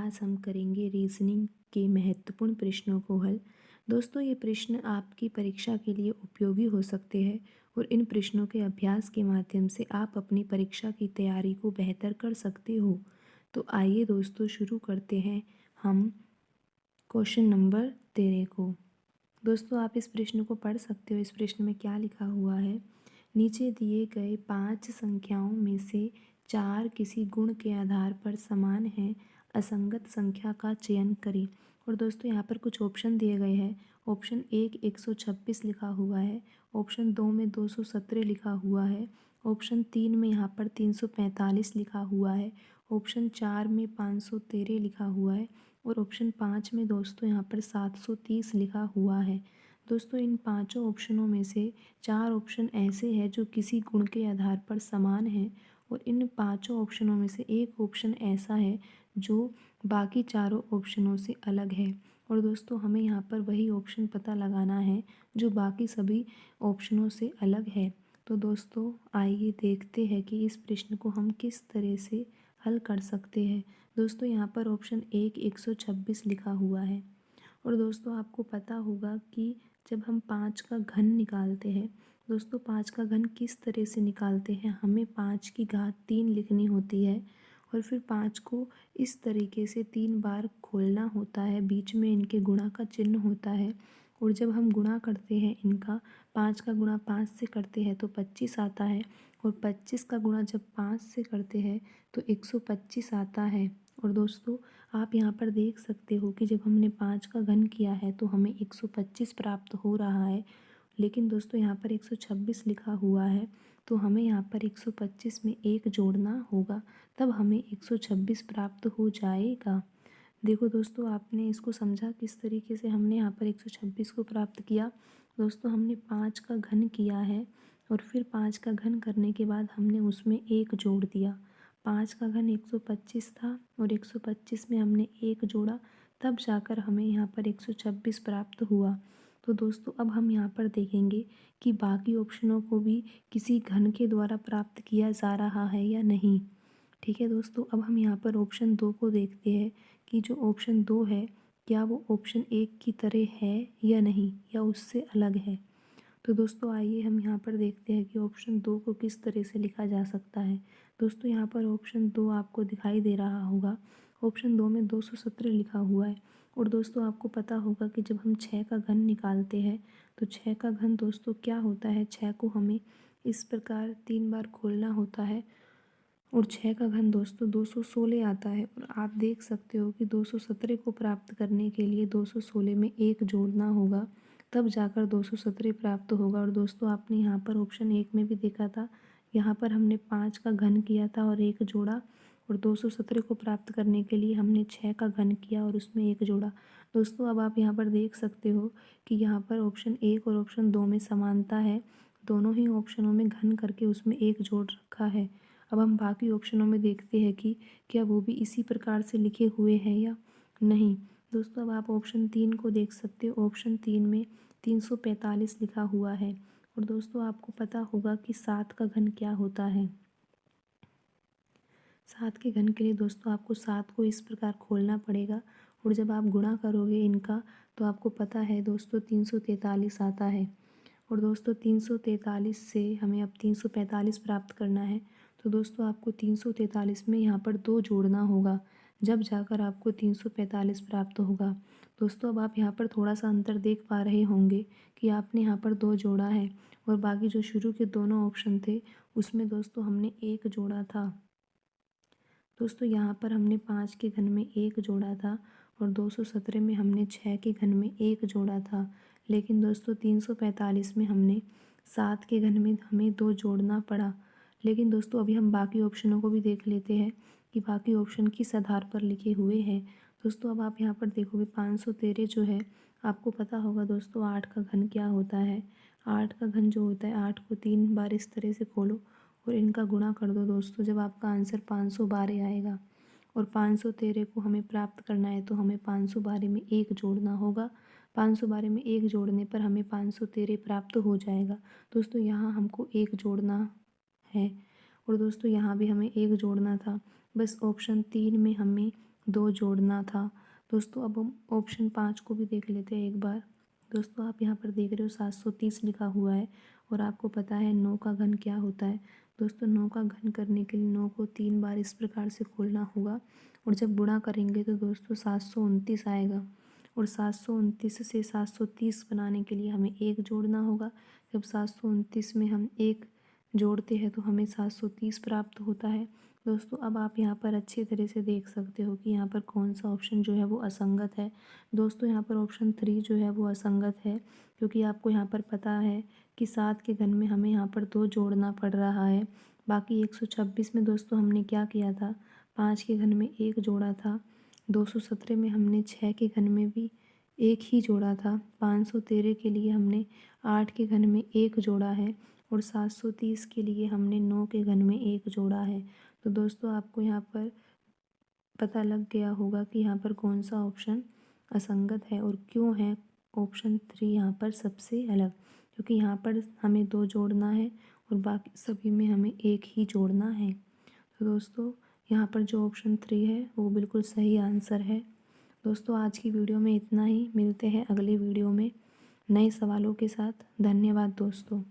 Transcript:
आज हम करेंगे रीजनिंग के महत्वपूर्ण प्रश्नों को हल। दोस्तों, ये प्रश्न आपकी परीक्षा के लिए उपयोगी हो सकते हैं और इन प्रश्नों के अभ्यास के माध्यम से आप अपनी परीक्षा की तैयारी को बेहतर कर सकते हो। तो आइए दोस्तों, शुरू करते हैं हम क्वेश्चन नंबर 13 को। दोस्तों, आप इस प्रश्न को पढ़ सकते हो। इस प्रश्न में क्या लिखा हुआ है? नीचे दिए गए 5 संख्याओं में से 4 किसी गुण के आधार पर समान हैं। असंगत संख्या का चयन करें। और दोस्तों, यहाँ पर कुछ ऑप्शन दिए गए हैं। ऑप्शन 1 126 लिखा हुआ है। ऑप्शन 2 में 217 लिखा हुआ है। ऑप्शन 3 में यहाँ पर 345 लिखा हुआ है। ऑप्शन 4 में 513 लिखा हुआ है। और ऑप्शन 5 में दोस्तों यहाँ पर 730 लिखा हुआ है। दोस्तों, इन पांचों ऑप्शनों में से 4 ऑप्शन ऐसे हैं जो किसी गुण के आधार पर समान हैं और इन पांचों ऑप्शनों में से एक ऑप्शन ऐसा है जो बाकी चारों ऑप्शनों से अलग है। और दोस्तों, हमें यहाँ पर वही ऑप्शन पता लगाना है जो बाकी सभी ऑप्शनों से अलग है। तो दोस्तों, आइए देखते हैं कि इस प्रश्न को हम किस तरह से हल कर सकते हैं। दोस्तों, यहाँ पर ऑप्शन 1 126 लिखा हुआ है। और दोस्तों, आपको पता होगा कि जब हम 5 का घन निकालते हैं, दोस्तों 5 का घन किस तरह से निकालते हैं? हमें 5 की घात 3 लिखनी होती है और फिर 5 को इस तरीके से 3 बार खोलना होता है। बीच में इनके गुणा का चिन्ह होता है और जब हम गुणा करते हैं इनका, 5 का गुणा 5 से करते हैं तो 25 आता है और 25 का गुणा जब 5 से करते हैं तो 125 आता है। और दोस्तों, आप यहाँ पर देख सकते हो कि जब हमने 5 का घन किया है तो हमें 125 प्राप्त हो रहा है। लेकिन दोस्तों, यहाँ पर 126 लिखा हुआ है तो हमें यहाँ पर 125 में 1 जोड़ना होगा, तब हमें 126 प्राप्त हो जाएगा। देखो दोस्तों, आपने इसको समझा किस तरीके से हमने यहाँ पर 126 को प्राप्त किया? दोस्तों, हमने 5 का घन किया है और फिर 5 का घन करने के बाद हमने उसमें 1 जोड़ दिया। 5 का घन 125 था और 125 में हमने 1 जोड़ा, तब जाकर हमें यहाँ पर 126 प्राप्त हुआ। तो दोस्तों, अब हम यहाँ पर देखेंगे कि बाकी ऑप्शनों को भी किसी घन के द्वारा प्राप्त किया जा रहा है या नहीं। ठीक है दोस्तों, अब हम यहाँ पर ऑप्शन 2 को देखते हैं कि जो ऑप्शन 2 है, क्या वो ऑप्शन 1 की तरह है या नहीं, या उससे अलग है। तो दोस्तों, आइए हम यहाँ पर देखते हैं कि ऑप्शन 2 को किस तरह से लिखा जा सकता है। दोस्तों, यहाँ पर ऑप्शन 2 आपको दिखाई दे रहा होगा। ऑप्शन 2 में 217 लिखा हुआ है। और दोस्तों, आपको पता होगा कि जब हम 6 का घन निकालते हैं तो 6 का घन दोस्तों क्या होता है? 6 को हमें इस प्रकार 3 बार खोलना होता है और 6 का घन दोस्तों 216 आता है। और आप देख सकते हो कि 217 को प्राप्त करने के लिए 216 में 1 जोड़ना होगा, तब जाकर 217 प्राप्त होगा। और दोस्तों, आपने यहाँ पर ऑप्शन 1 में भी देखा था, यहाँ पर हमने 5 का घन किया था और 1 जोड़ा, और 217 को प्राप्त करने के लिए हमने 6 का घन किया और उसमें 1 जोड़ा। दोस्तों, अब आप यहाँ पर देख सकते हो कि यहाँ पर ऑप्शन 1 और ऑप्शन 2 में समानता है। दोनों ही ऑप्शनों में घन करके उसमें 1 जोड़ रखा है। अब हम बाकी ऑप्शनों में देखते हैं कि क्या वो भी इसी प्रकार से लिखे हुए हैं या नहीं। दोस्तों, अब आप ऑप्शन 3 को देख सकते हो। ऑप्शन 3 में 345 लिखा हुआ है। और दोस्तों, आपको पता होगा कि 7 का घन क्या होता है। 7 के घन के लिए दोस्तों आपको 7 को इस प्रकार खोलना पड़ेगा और जब आप गुणा करोगे इनका तो आपको पता है दोस्तों 343 आता है। और दोस्तों, 343 से हमें अब 345 प्राप्त करना है। तो दोस्तों, आपको 343 में यहाँ पर 2 जोड़ना होगा, जब जाकर आपको 345 प्राप्त होगा। दोस्तों, अब आप यहाँ पर थोड़ा सा अंतर देख पा रहे होंगे कि आपने यहाँ पर 2 जोड़ा है और बाकी जो शुरू के दोनों ऑप्शन थे उसमें दोस्तों हमने 1 जोड़ा था। दोस्तों, यहाँ पर हमने 5 के घन में 1 जोड़ा था और 217 में हमने 6 के घन में 1 जोड़ा था। लेकिन दोस्तों, 345 में हमने 7 के घन में हमें 2 जोड़ना पड़ा। लेकिन दोस्तों, अभी हम बाकी ऑप्शनों को भी देख लेते हैं कि बाकी ऑप्शन किस आधार पर लिखे हुए हैं। दोस्तों, अब आप यहाँ पर देखोगे 513 जो है, आपको पता होगा दोस्तों 8 का घन क्या होता है। 8 का घन जो होता है, 8 को 3 बार इस तरह से खोलो और इनका गुणा कर दो दोस्तों, जब आपका आंसर 512 आएगा। और 513 को हमें प्राप्त करना है तो हमें 512 में 1 जोड़ना होगा। 512 में 1 जोड़ने पर हमें 513 प्राप्त हो जाएगा। दोस्तों, यहाँ हमको 1 जोड़ना है और दोस्तों यहाँ भी हमें 1 जोड़ना था। बस ऑप्शन 3 में हमें 2 जोड़ना था। दोस्तों अब हम ऑप्शन 5 को भी देख लेते हैं एक बार। दोस्तों आप यहाँ पर देख रहे हो 730 लिखा हुआ है और आपको पता है 9 का घन क्या होता है। दोस्तों 9 का घन करने के लिए 9 को 3 बार इस प्रकार से खोलना होगा और जब गुणा करेंगे तो दोस्तों 729 आएगा और 729 से 730 बनाने के लिए हमें 1 जोड़ना होगा। जब 729 में हम 1 जोड़ते हैं तो हमें 730 प्राप्त होता है। दोस्तों अब आप यहाँ पर अच्छी तरह से देख सकते हो कि यहाँ पर कौन सा ऑप्शन जो है वो असंगत है। दोस्तों यहाँ पर ऑप्शन 3 जो है वो असंगत है, क्योंकि आपको यहाँ पर पता है कि 7 के घन में हमें यहाँ पर 2 जोड़ना पड़ रहा है। बाकी 126 में दोस्तों हमने क्या किया था, 5 के घन में 1 जोड़ा था। 217 में हमने 6 के घन में भी 1 ही जोड़ा था। 513 के लिए हमने 8 के घन में 1 जोड़ा है और 730 के लिए हमने 9 के घन में 1 जोड़ा है। तो दोस्तों आपको यहाँ पर पता लग गया होगा कि यहाँ पर कौन सा ऑप्शन असंगत है और क्यों है ऑप्शन 3 यहाँ पर सबसे अलग, क्योंकि यहाँ पर हमें 2 जोड़ना है और बाकी सभी में हमें 1 ही जोड़ना है। तो दोस्तों यहाँ पर जो ऑप्शन 3 है वो बिल्कुल सही आंसर है। दोस्तों आज की वीडियो में इतना ही। मिलते हैं अगली वीडियो में नए सवालों के साथ। धन्यवाद दोस्तों।